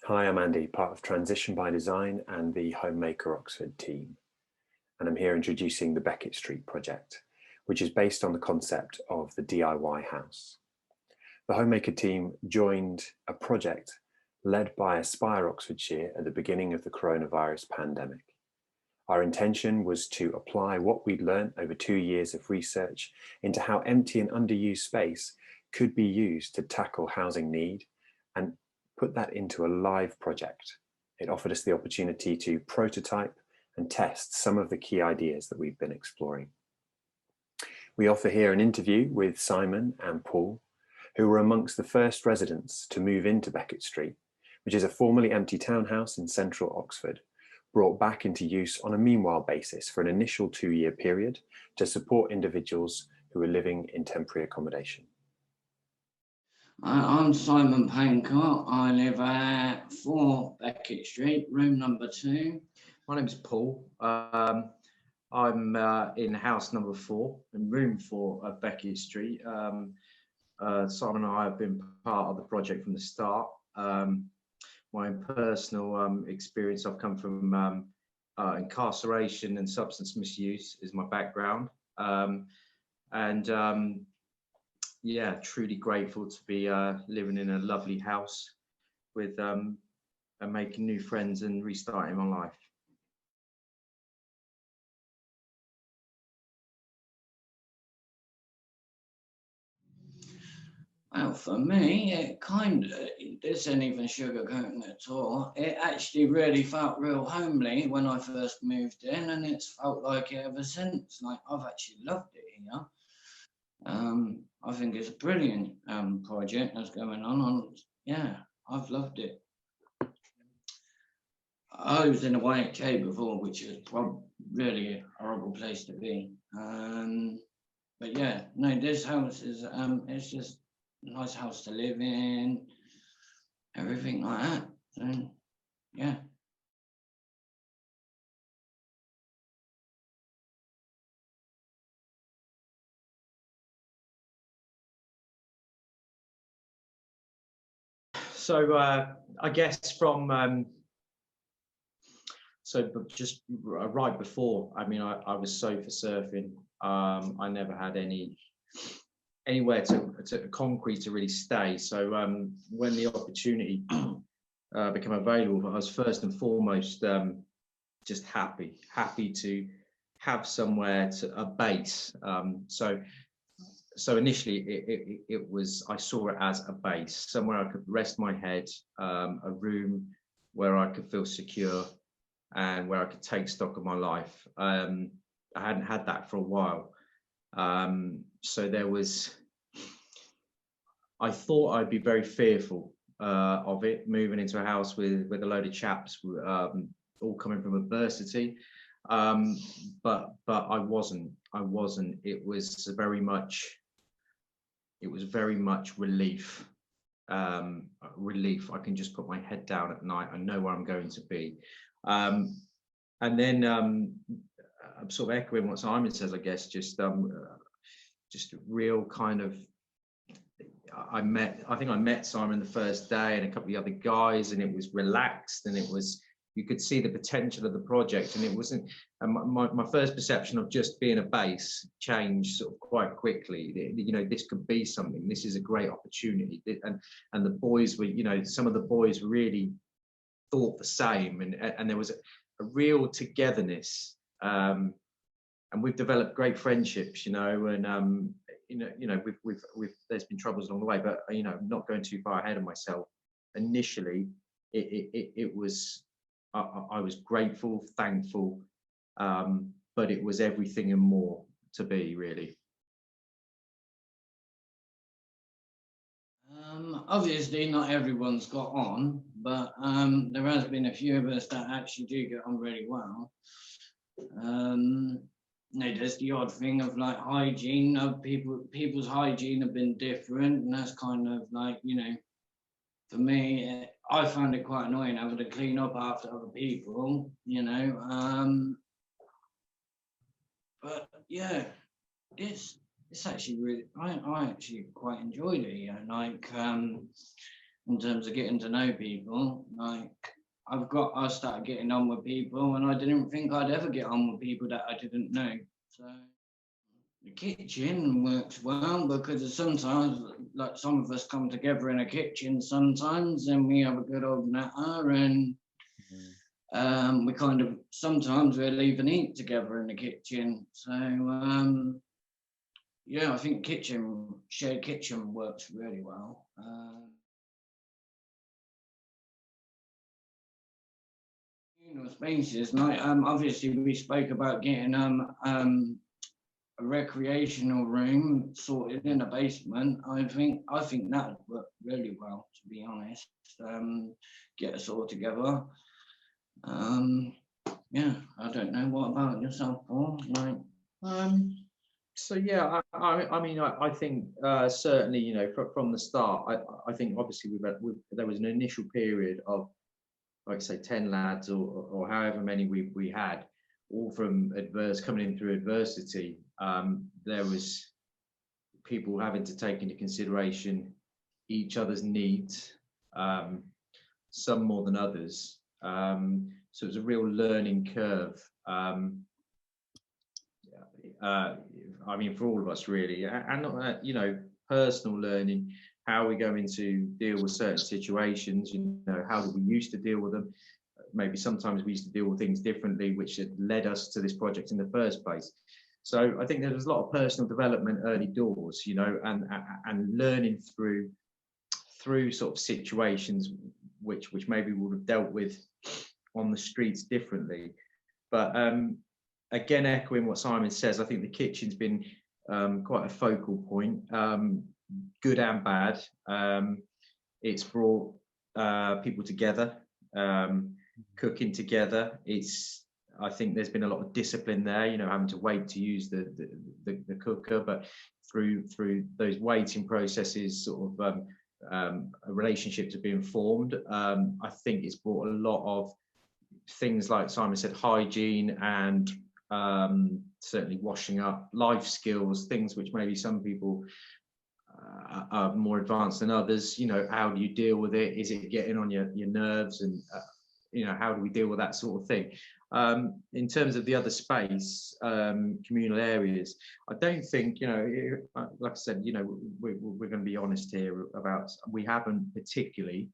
Hi, I'm Andy, part of Transition by Design and the Homemaker Oxford team. And I'm here introducing the Becket Street project, which is based on the concept of the DIY house. The Homemaker team joined a project led by Aspire Oxfordshire at the beginning of the coronavirus pandemic. Our intention was to apply what we'd learned over 2 years of research into how empty and underused space could be used to tackle housing need and put that into a live project. It offered us the opportunity to prototype and test some of the key ideas that we've been exploring. We offer here an interview with Simon and Paul, who were amongst the first residents to move into Becket Street, which is a formerly empty townhouse in central Oxford, brought back into use on a meanwhile basis for an initial 2-year period to support individuals who are living in temporary accommodation. I'm Simon Pancott. I live at 4 Becket Street, room number 2. My name's Paul. I'm in house number 4, in room 4 at Becket Street. Simon and I have been part of the project from the start. My personal experience, I've come from incarceration and substance misuse is my background. Yeah, truly grateful to be living in a lovely house with and making new friends and restarting my life. Well, for me, it isn't even sugarcoating at all. It actually really felt real homely when I first moved in, and it's felt like it ever since. Like, I've actually loved it here. I think it's a brilliant project that's going on. Yeah, I've loved it. I was in a YHA before, which is really a horrible place to be. But yeah, no, this house is it's just a nice house to live in, everything like that. So yeah. So I guess from just right before, I mean, I was sofa surfing. I never had anywhere to concrete to really stay. So when the opportunity became available, I was first and foremost just happy to have somewhere a base. So initially it was, I saw it as a base, somewhere I could rest my head, a room where I could feel secure and where I could take stock of my life. I hadn't had that for a while. So I thought I'd be very fearful of it, moving into a house with a load of chaps, all coming from adversity. But I wasn't. It was very much relief. Relief. I can just put my head down at night. I know where I'm going to be. And then I'm sort of echoing what Simon says, I guess, just a real kind of, I think I met Simon the first day and a couple of the other guys, and it was relaxed, and you could see the potential of the project, and it wasn't, and my first perception of just being a base changed sort of quite quickly. You know, this could be something, this is a great opportunity. And the boys were, you know, some of the boys really thought the same, and there was a real togetherness, and we've developed great friendships, you know, and we've there's been troubles along the way, but you know, not going too far ahead of myself. Initially, it was, I was grateful, thankful, but it was everything and more to be, really. Obviously, not everyone's got on, but there has been a few of us that actually do get on really well. There's the odd thing of like hygiene. People's hygiene have been different, and that's kind of like, you know, for me, I found it quite annoying having to clean up after other people, you know. But yeah, it's actually really, I actually quite enjoyed it. You know, like in terms of getting to know people. Like I started getting on with people, and I didn't think I'd ever get on with people that I didn't know. So the kitchen works well because sometimes, like some of us come together in a kitchen sometimes, and we have a good old natter, and we kind of sometimes we'll even eat together in the kitchen. So yeah, I think shared kitchen works really well. Communal spaces, like obviously we spoke about getting a recreational room sorted in a basement. I think that would work really well, to be honest. Get us all together. Yeah, I don't know. What about yourself, Paul? Like, so yeah, I mean, I think certainly, you know, from the start, I think obviously there was an initial period of, like say, 10 lads or however many we had, all from coming in through adversity. There was people having to take into consideration each other's needs, some more than others. So it was a real learning curve. I mean, for all of us really, and you know, personal learning, how we're going to deal with certain situations. You know, how did we used to deal with them? Maybe sometimes we used to deal with things differently, which had led us to this project in the first place. So I think there was a lot of personal development early doors, you know, and learning through sort of situations which maybe we would have dealt with on the streets differently. But again, echoing what Simon says, I think the kitchen's been quite a focal point, good and bad. It's brought people together, cooking together. I think there's been a lot of discipline there, you know, having to wait to use the cooker, but through those waiting processes, sort of relationships have been formed. I think it's brought a lot of things, like Simon said, hygiene and certainly washing up, life skills, things which maybe some people are more advanced than others. You know, how do you deal with it? Is it getting on your nerves? And you know, how do we deal with that sort of thing? In terms of the other space, communal areas, I don't think, you know, like I said, you know, we're going to be honest here about, we haven't particularly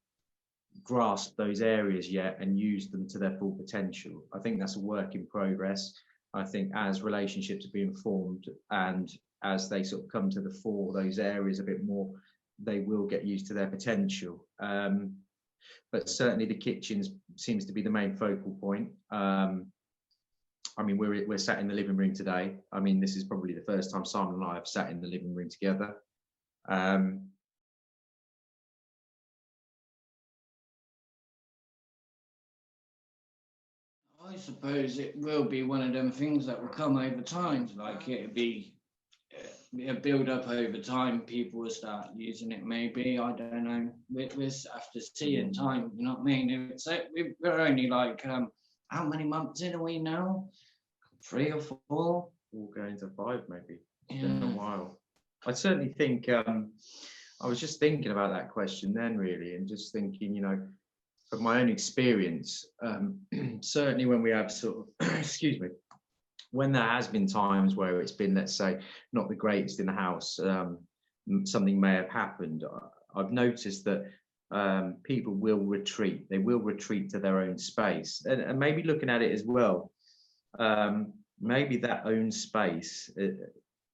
grasped those areas yet and used them to their full potential. I think that's a work in progress. I think as relationships are being formed and as they sort of come to the fore, those areas a bit more, they will get used to their potential. But certainly the kitchen seems to be the main focal point. I mean, we're sat in the living room today. I mean, this is probably the first time Simon and I have sat in the living room together. I suppose it will be one of them things that will come over time. Like it'll be a build up over time. People will start using it. Maybe, I don't know. We'll have to see in time. You know what I mean? We're only like how many months in are we now? 3 or 4. We'll go into 5 maybe. It's Yeah. been a while. I certainly think I was just thinking about that question then, really, and just thinking, you know, from my own experience, certainly when we have sort of, excuse me, when there has been times where it's been, let's say, not the greatest in the house, something may have happened. I've noticed that people will retreat. They will retreat to their own space, and maybe looking at it as well. Maybe that own space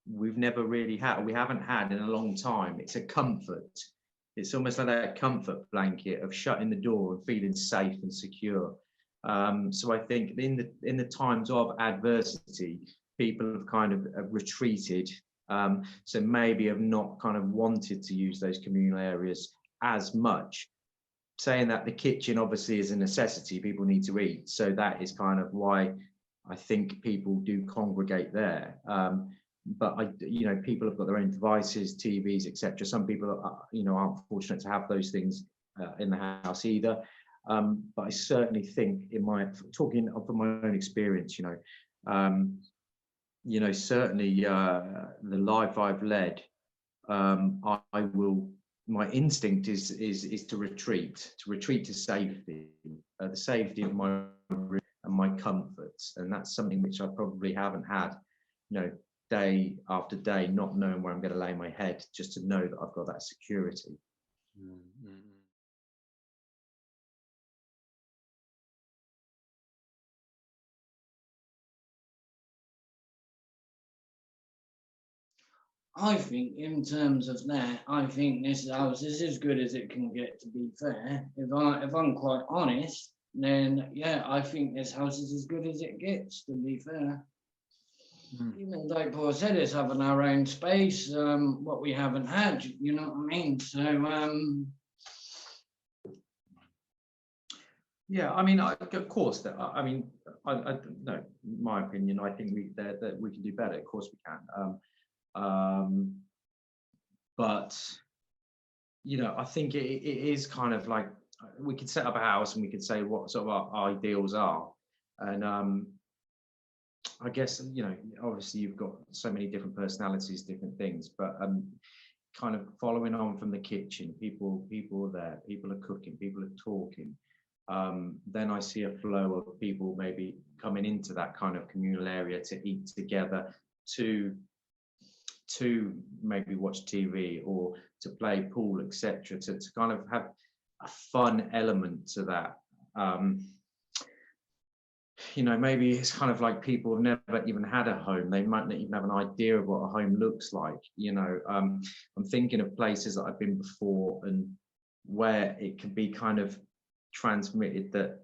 we've never really had. We haven't had in a long time. It's a comfort. It's almost like that comfort blanket of shutting the door and feeling safe and secure. So I think in the times of adversity, people have kind of retreated. So maybe have not kind of wanted to use those communal areas as much. Saying that the kitchen obviously is a necessity, people need to eat. So that is kind of why I think people do congregate there. But you know, people have got their own devices, TVs, etc. Some people are, you know, aren't fortunate to have those things in the house either. But I certainly think, talking from my own experience, you know, certainly the life I've led, I will my instinct is to retreat to safety, the safety of my room and my comforts, and that's something which I probably haven't had, you know, day after day, not knowing where I'm going to lay my head, just to know that I've got that security. Mm-hmm. I think in terms of that, I think this house is as good as it can get, to be fair. If I'm quite honest, then yeah, I think this house is as good as it gets, to be fair. Even like Paul said, it's having our own space, what we haven't had, you know what I mean? So yeah, I mean, of course, I mean, I no, my opinion, I think that we can do better. Of course we can. But you know, I think it is kind of like, we could set up a house and we could say what sort of our ideals are, and I guess, you know, obviously you've got so many different personalities, different things, but kind of following on from the kitchen, people are there, people are cooking, people are talking. Then I see a flow of people maybe coming into that kind of communal area to eat together, to maybe watch TV or to play pool, etc., to kind of have a fun element to that. You know, maybe it's kind of like people have never even had a home. They might not even have an idea of what a home looks like. You know, I'm thinking of places that I've been before and where it can be kind of transmitted that,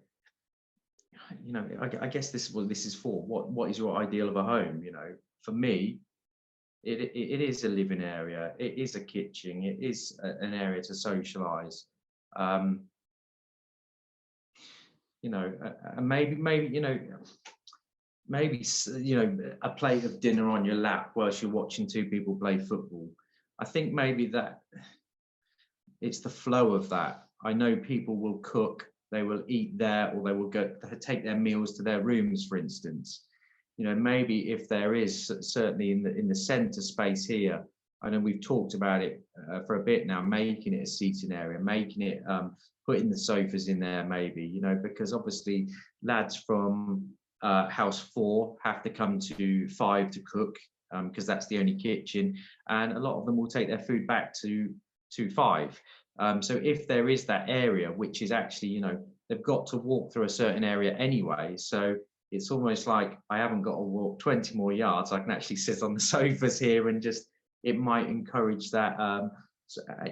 you know, I guess this is what this is for. What is your ideal of a home? You know, for me, it is a living area. It is a kitchen. It is an area to socialise. You know, and maybe you know, maybe you know, a plate of dinner on your lap whilst you're watching two people play football. I think maybe that it's the flow of that. I know people will cook, they will eat there, or they will go take their meals to their rooms, for instance. You know, maybe if there is, certainly in the centre space here, I know we've talked about it for a bit now, making it a seating area, making it, putting the sofas in there maybe, you know, because obviously lads from house 4 have to come to 5 to cook, because that's the only kitchen, and a lot of them will take their food back to 5. So if there is that area, which is actually, you know, they've got to walk through a certain area anyway, so it's almost like I haven't got to walk 20 more yards. I can actually sit on the sofas here, and just, it might encourage that,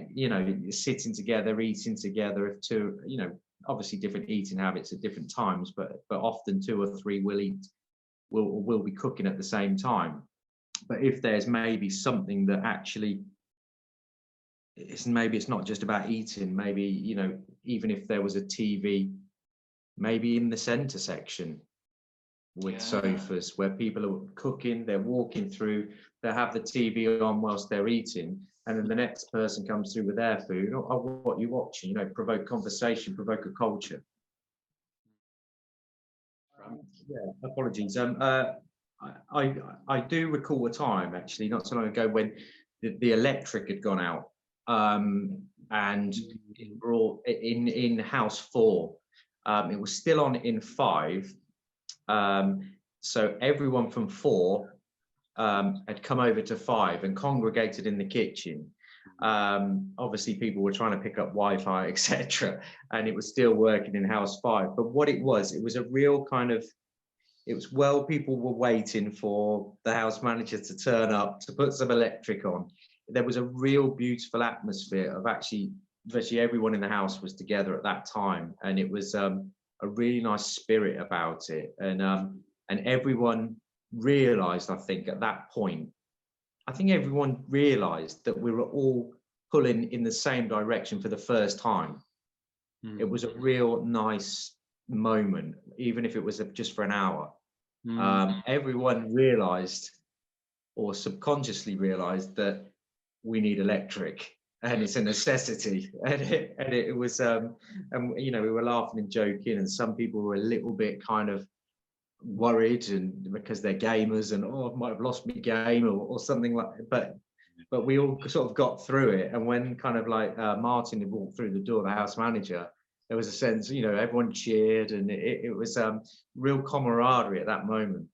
you know, sitting together, eating together. If two, you know, obviously different eating habits at different times, but often 2 or 3 will be cooking at the same time. But if there's maybe something that actually, maybe it's not just about eating, maybe, you know, even if there was a TV, maybe in the center section with sofas where people are cooking, they're walking through, they have the TV on whilst they're eating, and then the next person comes through with their food. Oh, what are you watching? You know, provoke conversation, provoke a culture. Yeah, apologies. I do recall a time, actually, not so long ago, when the electric had gone out, and it brought in house 4. It was still on in 5. So everyone from 4 had come over to 5 and congregated in the kitchen. Obviously people were trying to pick up Wi-Fi, etc., and it was still working in house 5. But what it was a real kind of, it was, well, people were waiting for the house manager to turn up to put some electric on. There was a real beautiful atmosphere of actually virtually everyone in the house was together at that time, and it was a really nice spirit about it, and everyone realized, I think at that point, I think everyone realized that we were all pulling in the same direction for the first time. It was a real nice moment, even if it was just for an hour. Everyone realized, or subconsciously realized, that we need electric, and it's a necessity. And it was, and you know, we were laughing and joking, and some people were a little bit kind of worried, and because they're gamers, and oh, I might have lost my game or something like that. But but we all sort of got through it. And when kind of like Martin had walked through the door, the house manager, there was a sense, you know, everyone cheered, and it was real camaraderie at that moment.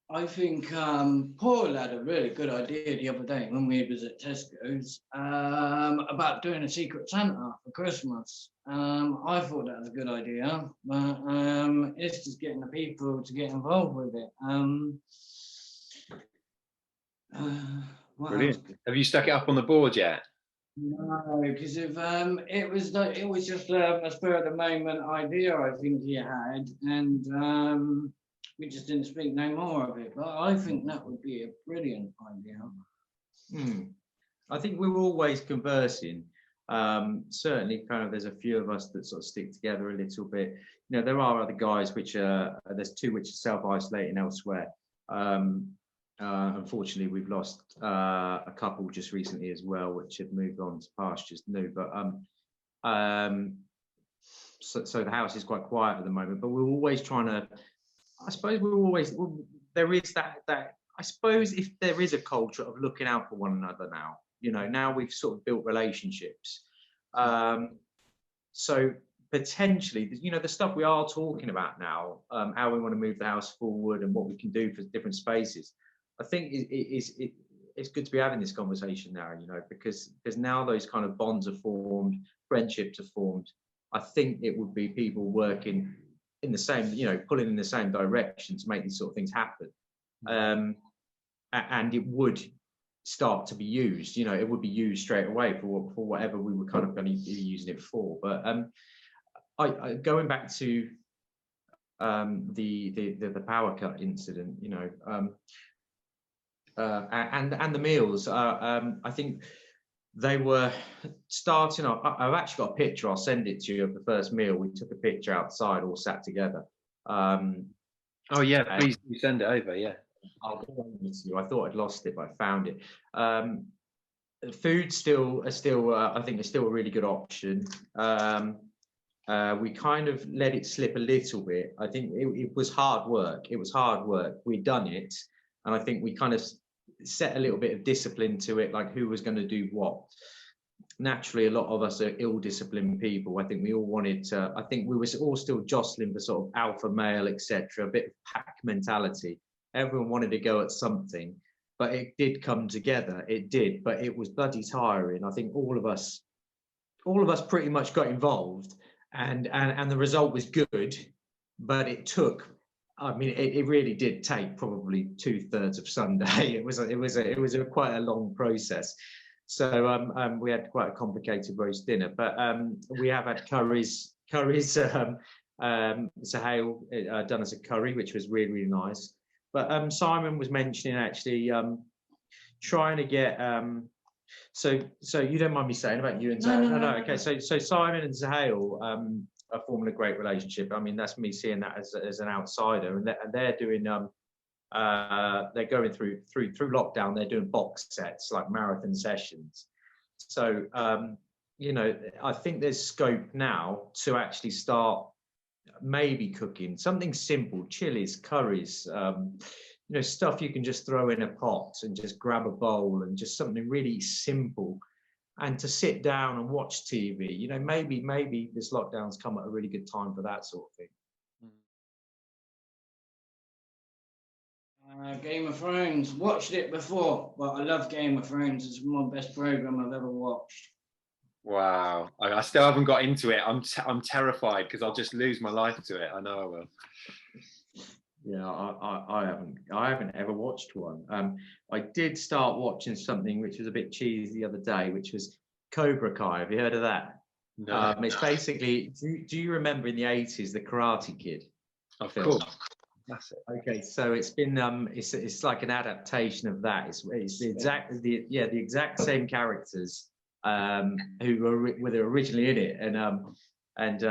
I think Paul had a really good idea the other day when we was at Tesco's about doing a Secret Santa for Christmas. I thought that was a good idea, but it's just getting the people to get involved with it. Brilliant. Have you stuck it up on the board yet? No, because if it was just a spur of the moment idea I think he had, and we just didn't speak no more of it. But I think that would be a brilliant idea. I think we were always conversing. Certainly, kind of, there's a few of us that sort of stick together a little bit. You know, there are other guys which are, there's two which are self-isolating elsewhere. Unfortunately, we've lost a couple just recently as well, which have moved on to pastures new. But so the house is quite quiet at the moment. But we're always trying to. I suppose there is that. I suppose if there is a culture of looking out for one another now, you know, now we've sort of built relationships. So potentially, you know, the stuff we are talking about now, how we want to move the house forward and what we can do for different spaces. I think it's good to be having this conversation now, you know, because now those kind of bonds are formed, friendships are formed. I think it would be people working in the same, you know, pulling in the same direction to make these sort of things happen. And it would start to be used, you know, it would be used straight away for whatever we were kind of going to be using it for. But I going back to the power cut incident, you know, and the meals, I think they were starting off. I've actually got a picture, I'll send it to you, of the first meal. We took a picture outside, all sat together. Oh yeah, please you send it over. Yeah, I'll go on with you. I thought I'd lost it, but I found it. Food still I think is still a really good option. We kind of let it slip a little bit. I think it was hard work. It was hard work. We'd done it, and I think we kind of set a little bit of discipline to it, like who was going to do what. Naturally, a lot of us are ill-disciplined people. I think we all wanted to, I think we were all still jostling for sort of alpha male, etc., a bit of pack mentality. Everyone wanted to go at something, but it did come together. It did, but it was bloody tiring. I think all of us pretty much got involved, and the result was good, but it took. I mean, it really did take probably 2/3 of Sunday. It was quite a long process. So we had quite a complicated roast dinner, but we have had curries. Sahel done as a curry, which was really, really nice. But Simon was mentioning actually trying to get. So you don't mind me saying about you and Zahel? No. Okay, so Simon and Zahel are forming a great relationship. I mean, that's me seeing that as an outsider, and they're doing. They're going through lockdown. They're doing box sets, like marathon sessions. So you know, I think there's scope now to actually start maybe cooking something simple, chilies, curries, you know, stuff you can just throw in a pot and just grab a bowl, and just something really simple, and to sit down and watch TV. You know, maybe this lockdown's come at a really good time for that sort of thing. Game of Thrones, watched it before, but I love Game of Thrones. It's my best program I've ever watched. Wow, I still haven't got into it. I'm terrified because I'll just lose my life to it. I know I will. Yeah, I haven't ever watched one. I did start watching something which was a bit cheesy the other day, which was Cobra Kai. Have you heard of that? No. It's basically, do you remember in the 80s the Karate Kid? Of course. That's it. Okay, so it's been it's like an adaptation of that. It's the exact same characters who were originally in it, and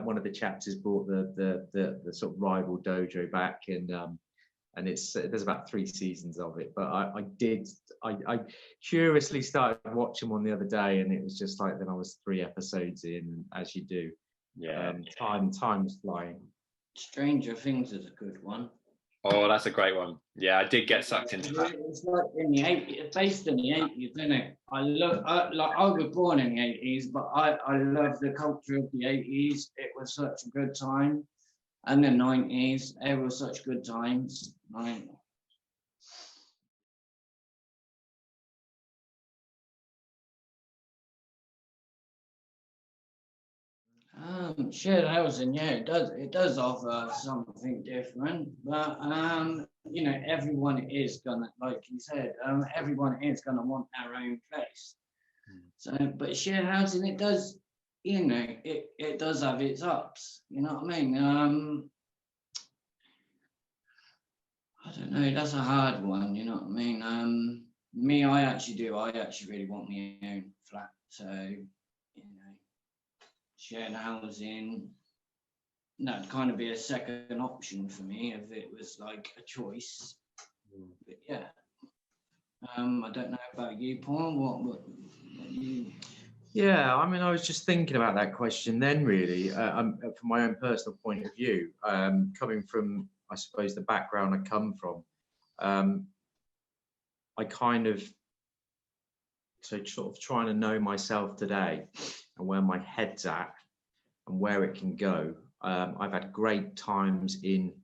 one of the chapters brought the sort of rival dojo back, and there's about 3 seasons of it. But I curiously started watching one the other day, and it was just like, then I was 3 episodes in, as you do. Yeah. Time's flying. Stranger Things is a good one. Oh, that's a great one. Yeah, I did get sucked into that. It's like in the 80s, it's based in the 80s, isn't it? I was born in the 80s, but I love the culture of the 80s. It was such a good time. And the 90s, they were such good times. Shared housing, yeah, it does offer something different, but you know, everyone is gonna, like you said, everyone is gonna want their own place. So, but shared housing, it does, you know, it does have its ups. You know what I mean? I don't know. That's a hard one. You know what I mean? Me, I actually really want my own flat. So, you know, shared housing, that'd kind of be a second option for me if it was like a choice. But yeah, I don't know about you, Paul. What you? Yeah, I mean, I was just thinking about that question then, really, from my own personal point of view, coming from, I suppose, the background I come from. I kind of, so sort of trying to know myself today and where my head's at and where it can go. I've had great times in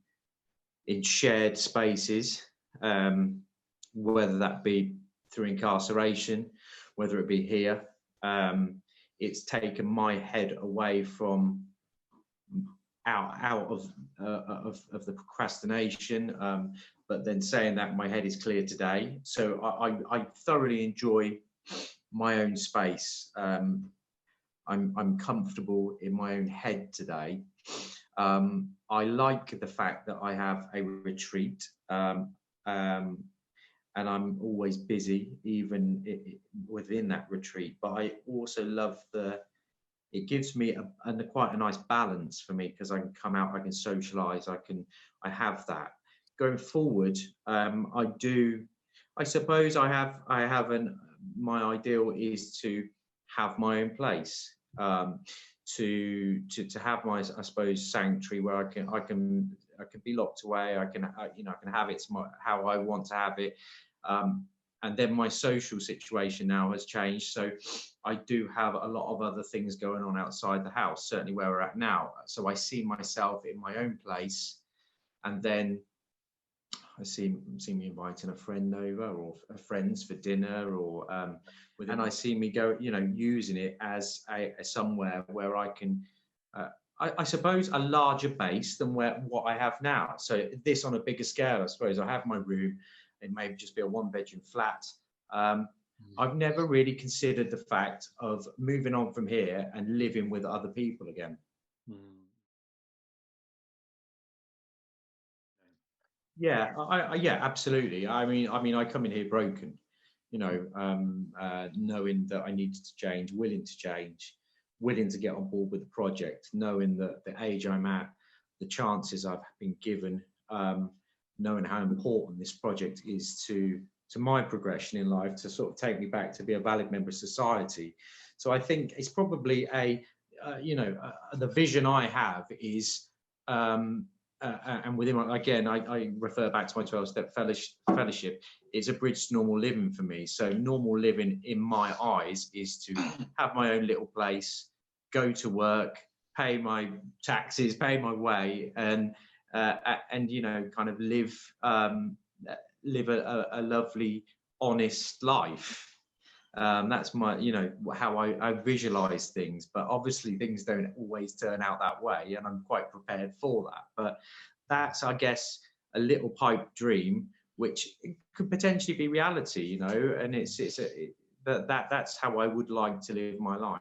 shared spaces, whether that be through incarceration, whether it be here. It's taken my head away from out of the procrastination, but then saying that, my head is clear today. So I thoroughly enjoy my own space. I'm comfortable in my own head today. I like the fact that I have a retreat, and I'm always busy, even within that retreat. But I also love it gives me quite a nice balance for me, because I can come out, I can socialise, I have that. Going forward, I suppose my ideal is to have my own place, to have my, I suppose, sanctuary where I can be locked away. I can have it how I want to have it. And then my social situation now has changed, so I do have a lot of other things going on outside the house, certainly where we're at now. So I see myself in my own place, and then I see me inviting a friend over, or friends for dinner, or and I see me go, using it as somewhere where I can, I suppose, a larger base than what I have now. So this on a bigger scale, I suppose. I have my room. It may just be a one-bedroom flat. I've never really considered the fact of moving on from here and living with other people again. Yeah, yeah, absolutely. I mean, I come in here broken, knowing that I needed to change, willing to get on board with the project, knowing that the age I'm at, the chances I've been given, knowing how important this project is to my progression in life, to sort of take me back to be a valid member of society. So I think it's probably the vision I have is, and within again, I refer back to my 12-step fellowship. It's a bridge to normal living for me. So normal living in my eyes is to have my own little place, go to work, pay my taxes, pay my way, and kind of live a lovely, honest life. That's my, how I visualize things. But obviously things don't always turn out that way, and I'm quite prepared for that. But that's, I guess, a little pipe dream, which could potentially be reality, and that's how I would like to live my life.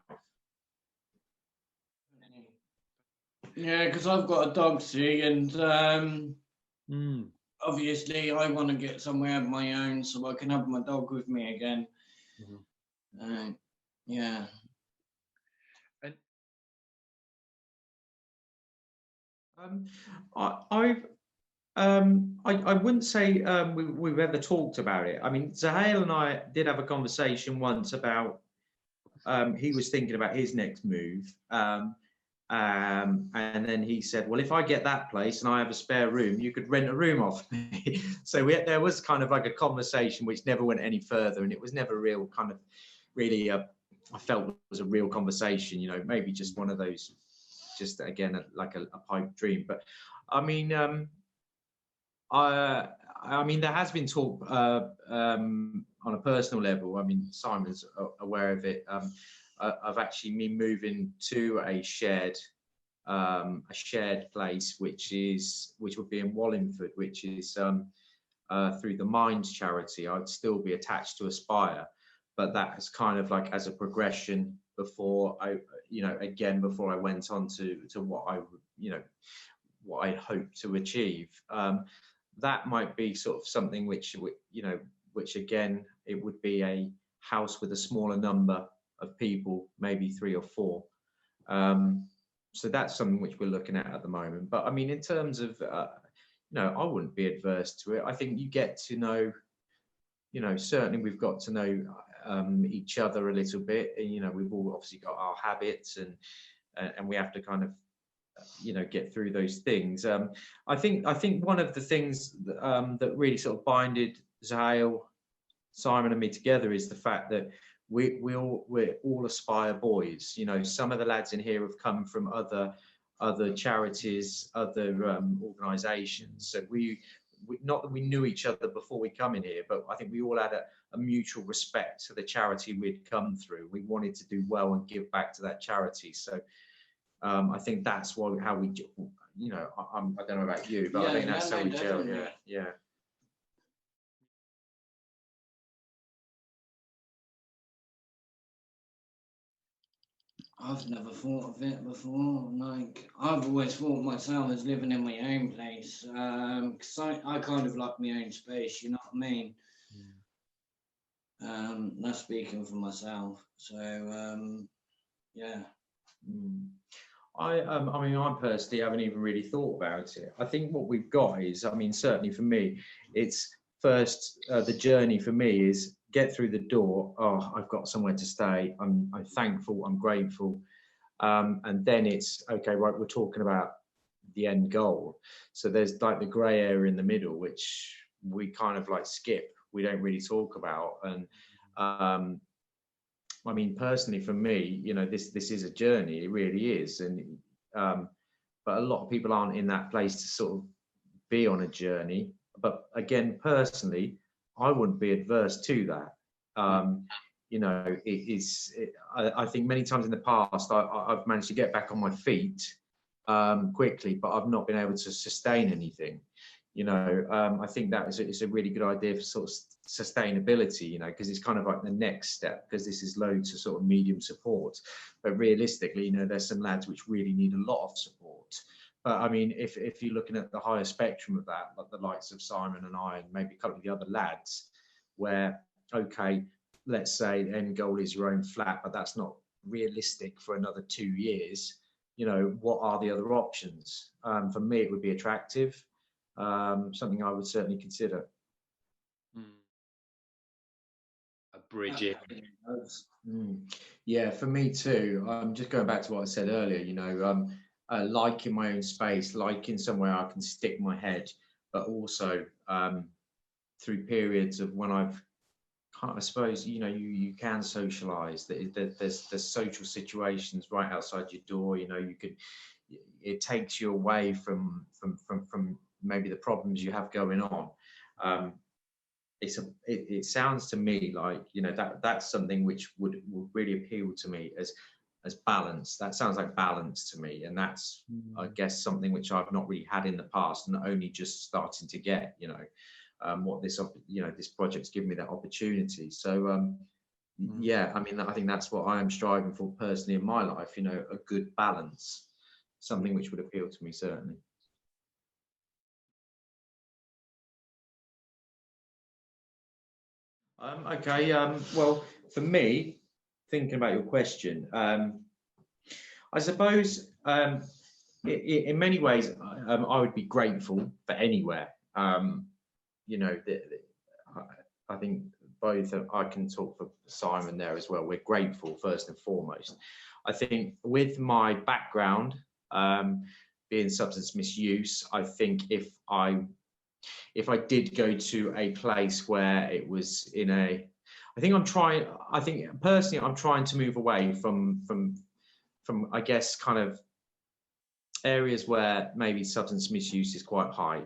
Yeah, because I've got a dog, see, and obviously I want to get somewhere of my own so I can have my dog with me again. Yeah. I wouldn't say we've ever talked about it. I mean, Zahail and I did have a conversation once about he was thinking about his next move, And then he said, well, if I get that place and I have a spare room, you could rent a room off me. So there was kind of like a conversation which never went any further, and it was never real kind of really I felt it was a real conversation, you know, maybe just one of those, just again like a pipe dream. But I mean, I mean, there has been talk on a personal level. I mean, Simon's aware of it. Of actually me moving to a shared place, which would be in Wallingford, which is through the Minds charity. I'd still be attached to Aspire, but that's kind of like as a progression before I, you know, again before I went on to what I, you know, what I hope to achieve. That might be sort of something which, you know, which again, it would be a house with a smaller number of people, maybe 3 or 4. So that's something which we're looking at the moment. But I mean, in terms of, you know, I wouldn't be adverse to it. I think you get to know, you know, certainly we've got to know each other a little bit. And, you know, we've all obviously got our habits, and we have to kind of, you know, get through those things. I think one of the things that really sort of binded Zahale, Simon and me together is the fact that we're all Aspire boys. You know, some of the lads in here have come from other charities, other organisations. So we not that we knew each other before we come in here, but I think we all had a mutual respect to the charity we'd come through. We wanted to do well and give back to that charity. So I think that's how we, you know, I don't know about you, but I think that's how we gel. Yeah. I've never thought of it before. Like, I've always thought myself as living in my own place, because I kind of like my own space, you know what I mean? That's speaking for myself. So, yeah. I mean, I personally haven't even really thought about it. I think what we've got is, I mean, certainly for me, it's first, the journey for me is get through the door. Oh, I've got somewhere to stay. I'm thankful, I'm grateful. And then it's, okay, right, we're talking about the end goal. So there's like the grey area in the middle, which we kind of like skip. We don't really talk about. And I mean, personally, for me, you know, this is a journey. It really is, and but a lot of people aren't in that place to sort of be on a journey. But again, personally, I wouldn't be adverse to that. You know, I think many times in the past, I've managed to get back on my feet quickly, but I've not been able to sustain anything. You know, I think that is a really good idea for sort of sustainability, you know, because it's kind of like the next step, because this is low to sort of medium support. But realistically, you know, there's some lads which really need a lot of support. But I mean, if you're looking at the higher spectrum of that, like the likes of Simon and I, and maybe a couple of the other lads, where, okay, let's say the end goal is your own flat, but that's not realistic for another 2 years. You know, what are the other options? For me, it would be attractive. Something I would certainly consider. A bridge in. Yeah, for me too. Just going back to what I said earlier, you know, liking my own space, liking somewhere I can stick my head, but also through periods of when I suppose, you know, you can socialise. There's social situations right outside your door. You know, it takes you away from maybe the problems you have going on. It sounds to me like, you know, that's something which would really appeal to me as balance. That sounds like balance to me, and that's I guess something which I've not really had in the past, and only just starting to get. You know, what this, you know, this project's given me that opportunity. So yeah, I mean, I think that's what I am striving for personally in my life. You know, a good balance, something which would appeal to me certainly. Okay, well, for me, thinking about your question, I suppose in many ways I would be grateful for anywhere. You know, I think both I can talk for Simon there as well. We're grateful first and foremost. I think with my background, being substance misuse, I think if I did go to a place where it was in a, I think personally I'm trying to move away from I guess kind of areas where maybe substance misuse is quite high.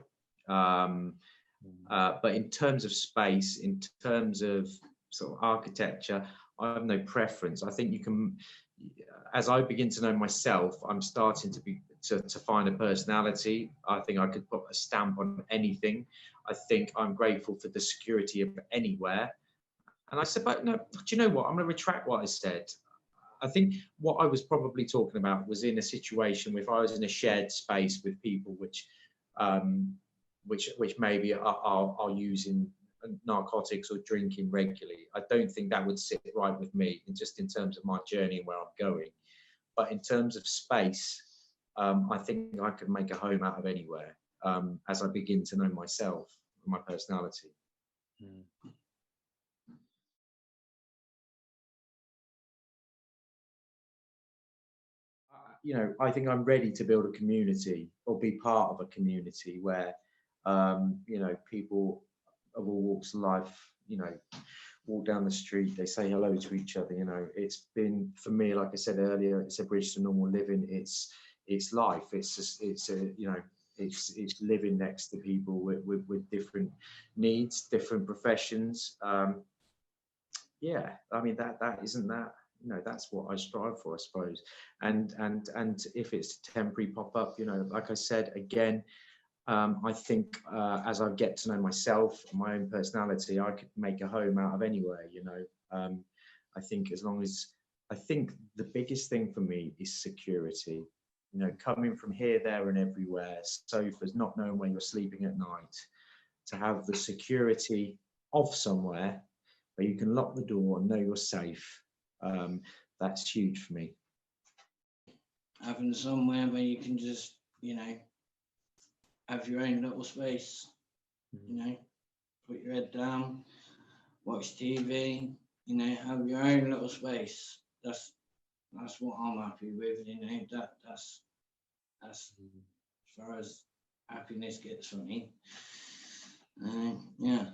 But in terms of space, in terms of sort of architecture, I have no preference. I think you can, as I begin to know myself, I'm starting to find a personality. I think I could put a stamp on anything. I think I'm grateful for the security of anywhere. And I said, but no, do you know what? I'm going to retract what I said. I think what I was probably talking about was in a situation if I was in a shared space with people which maybe are using narcotics or drinking regularly. I don't think that would sit right with me, just in terms of my journey and where I'm going. But in terms of space, I think I could make a home out of anywhere as I begin to know myself and my personality. You know, I think I'm ready to build a community or be part of a community where, you know, people of all walks of life, you know, walk down the street, they say hello to each other. You know, it's been, for me, like I said earlier, it's a bridge to normal living. It's life. It's you know, it's living next to people with different needs, different professions. Yeah, I mean, that isn't that. You know, that's what I strive for, I suppose. And if it's temporary pop up, you know, like I said again, I think as I get to know myself, my own personality, I could make a home out of anywhere. You know, I think I think the biggest thing for me is security. You know, coming from here, there, and everywhere, sofas, not knowing where you're sleeping at night, to have the security of somewhere where you can lock the door and know you're safe. That's huge for me. Having somewhere where you can just, you know, have your own little space, you know, put your head down, watch TV, you know, have your own little space. That's what I'm happy with, you know. That's as far as happiness gets for me. Yeah.